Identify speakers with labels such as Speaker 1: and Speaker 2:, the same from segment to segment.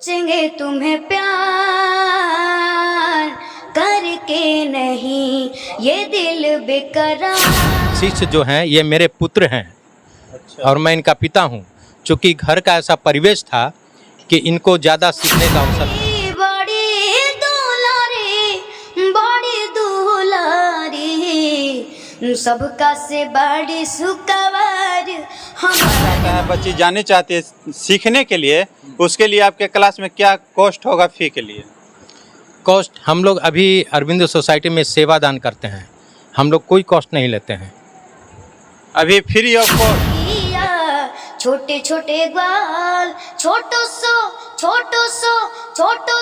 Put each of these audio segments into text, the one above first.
Speaker 1: सोचेंगे तुम्हें प्यार करके नहीं ये दिल बेकरार।
Speaker 2: शिष्य जो हैं ये मेरे पुत्र हैं। अच्छा। और मैं इनका पिता हूँ। चूँकि घर का ऐसा परिवेश था कि इनको ज़्यादा सीखने का अवसर था।
Speaker 1: बड़ी दुलारी सबका से बड़ी सुकवार
Speaker 3: है। बच्ची जाने चाहती है सीखने के लिए, उसके लिए आपके क्लास में क्या कॉस्ट होगा फी के लिए?
Speaker 2: कॉस्ट हम लोग अभी अरविंदो सोसाइटी में सेवा दान करते हैं, हम लोग कोई कॉस्ट नहीं लेते हैं।
Speaker 3: अभी फ्री ऑफ कॉस्ट।
Speaker 1: छोटे छोटे ग्वाल छोटो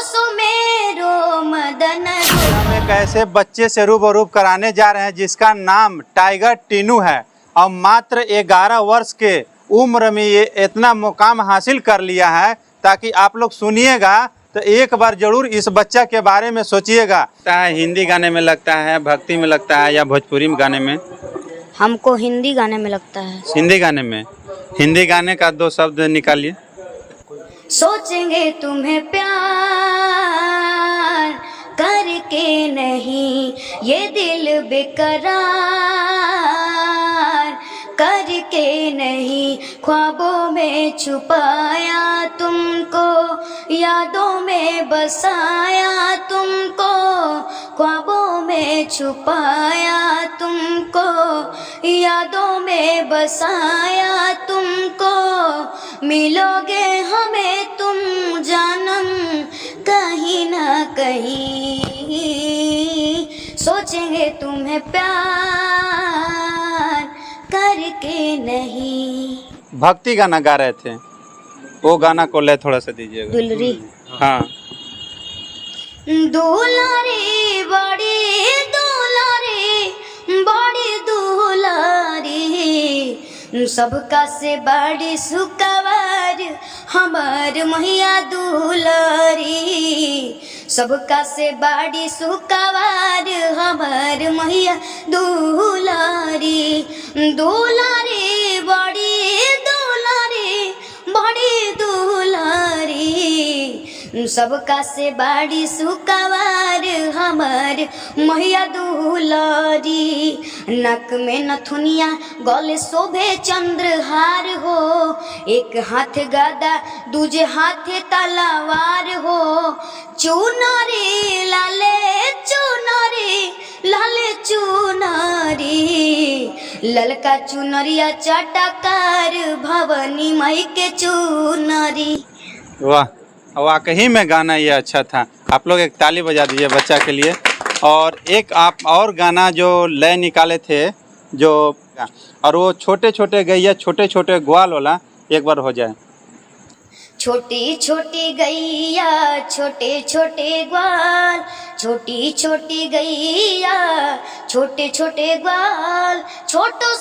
Speaker 1: सो मेरो मदन।
Speaker 3: हम एक ऐसे बच्चे से रूबरू कराने जा रहे हैं जिसका नाम टाइगर टीनू है और मात्र 11 वर्ष के उम्र में ये इतना मुकाम हासिल कर लिया है। ताकि आप लोग सुनिएगा तो एक बार जरूर इस बच्चा के बारे में सोचिएगा। हिंदी गाने में लगता है, भक्ति में लगता है या भोजपुरी में गाने में?
Speaker 1: हमको हिंदी गाने में लगता है।
Speaker 3: हिंदी गाने में। हिंदी गाने का 2 शब्द निकालिए।
Speaker 1: सोचेंगे तुम्हें प्यार करके नहीं ये दिल बेकरार करके नहीं, ख्वाबों में छुपाया तुमको, यादों में बसाया तुमको, ख्वाबों में छुपाया तुमको, यादों में बसाया तुमको, मिलोगे हमें तुम जानम कहीं ना कहीं, सोचेंगे तुम्हें प्यार करके नहीं।
Speaker 3: भक्ति गाना गा रहे थे, वो गाना को ले थोड़ा सा दीजिएगा।
Speaker 1: दुलरी।
Speaker 3: हाँ।
Speaker 1: दुलारी बड़ी दुलारी सबका से बड़ी सुकवार हमार मैया दुलारी, सबका से बड़ी सुकवार हमार मैया दुलारी। दुलारी बड़ी दुलारी सबका से बड़ी सुकवार हमार मैया दुलारी। नक में नथुनिया गले शोभे चंद्रहार हो, एक हाथ गदा दूजे हाथ तलवार हो, चुनारी लाले चुनारी ललका चुनरिया चटकार भवानी माई के चुनरी।
Speaker 3: वाह, वाकई में गाना ये अच्छा था। आप लोग एक ताली बजा दीजिए बच्चा के लिए। और एक आप और गाना जो लय निकाले थे जो, और वो छोटे छोटे गैया छोटे छोटे ग्वाल वाला एक बार हो जाए।
Speaker 1: छोटी छोटी गैया छोटे छोटे ग्वाल, छोटी छोटी गैया छोटे छोटे ग्वाल, छोटो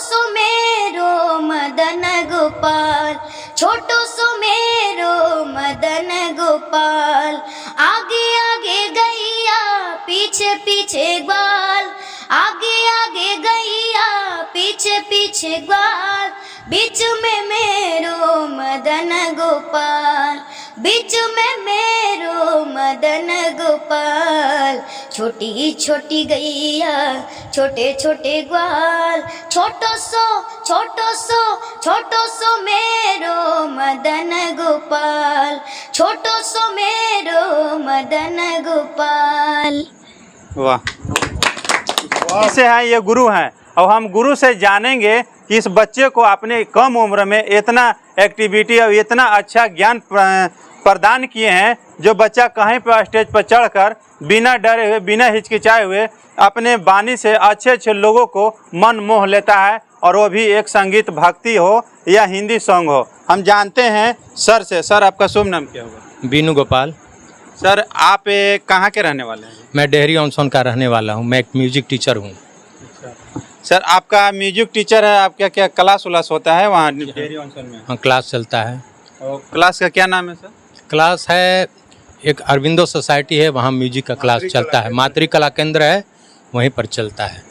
Speaker 1: सो मेरो मदन गोपाल, छोटो सो मेरो मदन गोपाल। आगे आगे गैया पीछे पीछे ग्वाल, आगे आगे गैया पीछे पीछे ग्वाल, बीच में मेरो मदन गोपाल, बीच में मेरो मदन गोपाल। छोटी छोटी गैया छोटे छोटे ग्वाल, छोटो सो मेरो मदन गोपाल, छोटो सो मेरो मदन गोपाल।
Speaker 3: वाह, इसे हैं ये गुरु हैं और हम गुरु से जानेंगे कि इस बच्चे को अपने कम उम्र में इतना एक्टिविटी और इतना अच्छा ज्ञान प्रदान किए हैं, जो बच्चा कहीं पर स्टेज पर चढ़कर बिना डरे हुए बिना हिचकिचाए हुए अपने वाणी से अच्छे अच्छे लोगों को मन मोह लेता है, और वो भी एक संगीत भक्ति हो या हिंदी सॉन्ग हो। हम जानते हैं सर से। सर, आपका शुभ नाम क्या होगा?
Speaker 2: बीनू गोपाल।
Speaker 3: सर, आप कहाँ के रहने वाले हैं?
Speaker 2: मैं डेहरी ऑनसन का रहने वाला हूँ। मैं एक म्यूजिक टीचर हूँ।
Speaker 3: सर, आपका म्यूजिक टीचर है, आपका क्या क्लास उलास होता है वहाँ डेहरी ऑनसन में?
Speaker 2: हाँ, क्लास चलता है।
Speaker 3: और क्लास का क्या नाम है सर?
Speaker 2: क्लास है एक अरविंदो सोसाइटी है, वहाँ म्यूजिक का क्लास चलता है। मातृ कला केंद्र है, वहीं पर चलता है।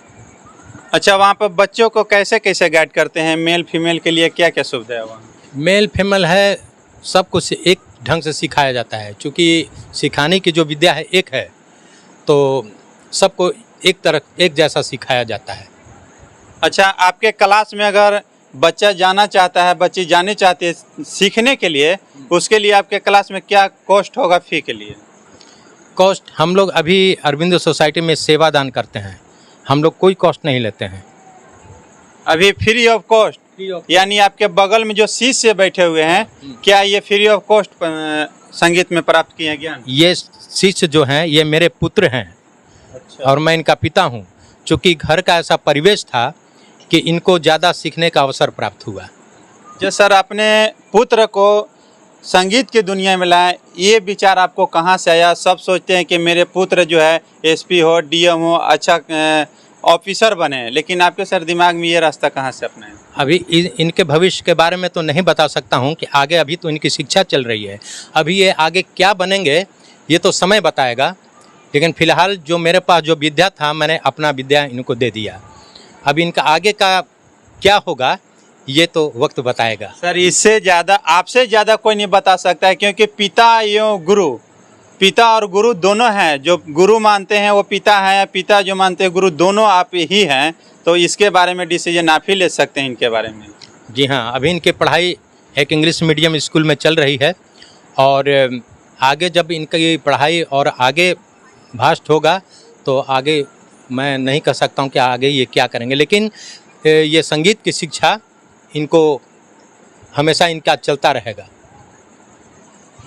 Speaker 3: अच्छा, वहाँ पर बच्चों को कैसे कैसे गाइड करते हैं? मेल फीमेल के लिए क्या क्या सुविधा है वहाँ?
Speaker 2: मेल फीमेल है, सब कुछ एक ढंग से सिखाया जाता है, क्योंकि सिखाने की जो विद्या है एक है, तो सबको एक जैसा सिखाया जाता है।
Speaker 3: अच्छा, आपके क्लास में अगर बच्चा जाना चाहता है, बच्ची जानी चाहती है सीखने के लिए, उसके लिए आपके क्लास में क्या कॉस्ट होगा फ़ी के लिए?
Speaker 2: कॉस्ट हम लोग अभी अरविंद सोसाइटी में सेवा दान करते हैं, हम लोग कोई कॉस्ट नहीं लेते हैं।
Speaker 3: अभी फ्री ऑफ कॉस्ट, यानी आपके बगल में जो शिष्य बैठे हुए हैं, क्या ये फ्री ऑफ कॉस्ट संगीत में प्राप्त किए हैं ज्ञान?
Speaker 2: ये शिष्य जो हैं ये मेरे पुत्र हैं।
Speaker 3: अच्छा।
Speaker 2: और मैं इनका पिता हूँ, चूँकि घर का ऐसा परिवेश था कि इनको ज़्यादा सीखने का अवसर प्राप्त हुआ।
Speaker 3: जो सर अपने पुत्र को संगीत की दुनिया में लाए, ये विचार आपको कहाँ से आया? सब सोचते हैं कि मेरे पुत्र जो है एसपी हो, डीएम हो, अच्छा ऑफिसर बने, लेकिन आपके सर दिमाग में ये रास्ता कहाँ से अपने?
Speaker 2: अभी इनके भविष्य के बारे में तो नहीं बता सकता हूँ कि आगे, अभी तो इनकी शिक्षा चल रही है, अभी ये आगे क्या बनेंगे ये तो समय बताएगा। लेकिन फ़िलहाल जो मेरे पास जो विद्या था, मैंने अपना विद्या इनको दे दिया। अब इनका आगे का क्या होगा ये तो वक्त बताएगा।
Speaker 3: सर इससे ज़्यादा, आपसे ज़्यादा कोई नहीं बता सकता है, क्योंकि पिता और गुरु दोनों हैं। जो गुरु मानते हैं वो पिता हैं, पिता जो मानते हैं गुरु, दोनों आप ही हैं। तो इसके बारे में डिसीजन आप ही ले सकते हैं इनके बारे में।
Speaker 2: जी हाँ, अभी इनकी पढ़ाई एक इंग्लिश मीडियम स्कूल में चल रही है, और आगे जब इनकी पढ़ाई और आगे भास्ट होगा तो आगे मैं नहीं कह सकता हूँ कि आगे ये क्या करेंगे, लेकिन ये संगीत की शिक्षा इनको हमेशा इनका चलता रहेगा।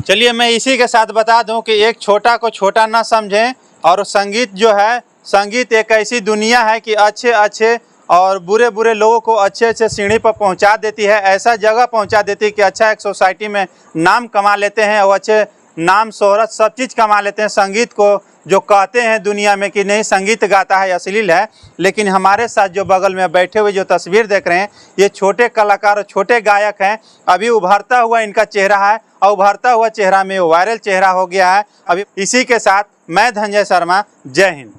Speaker 3: चलिए, मैं इसी के साथ बता दूं कि एक छोटा को छोटा ना समझें, और संगीत जो है, संगीत एक ऐसी दुनिया है कि अच्छे अच्छे और बुरे बुरे लोगों को अच्छे अच्छे सीढ़ी पर पहुंचा देती है, ऐसा जगह पहुंचा देती है कि अच्छा एक सोसाइटी में नाम कमा लेते हैं, और अच्छे नाम शोहरत सब चीज़ कमा लेते हैं। संगीत को जो कहते हैं दुनिया में कि नहीं संगीत गाता है, अश्लील है, लेकिन हमारे साथ जो बगल में बैठे हुए जो तस्वीर देख रहे हैं, ये छोटे कलाकार और छोटे गायक हैं। अभी उभरता हुआ इनका चेहरा है, और उभरता हुआ चेहरा में वायरल चेहरा हो गया है। अभी इसी के साथ मैं धनंजय शर्मा, जय हिंद।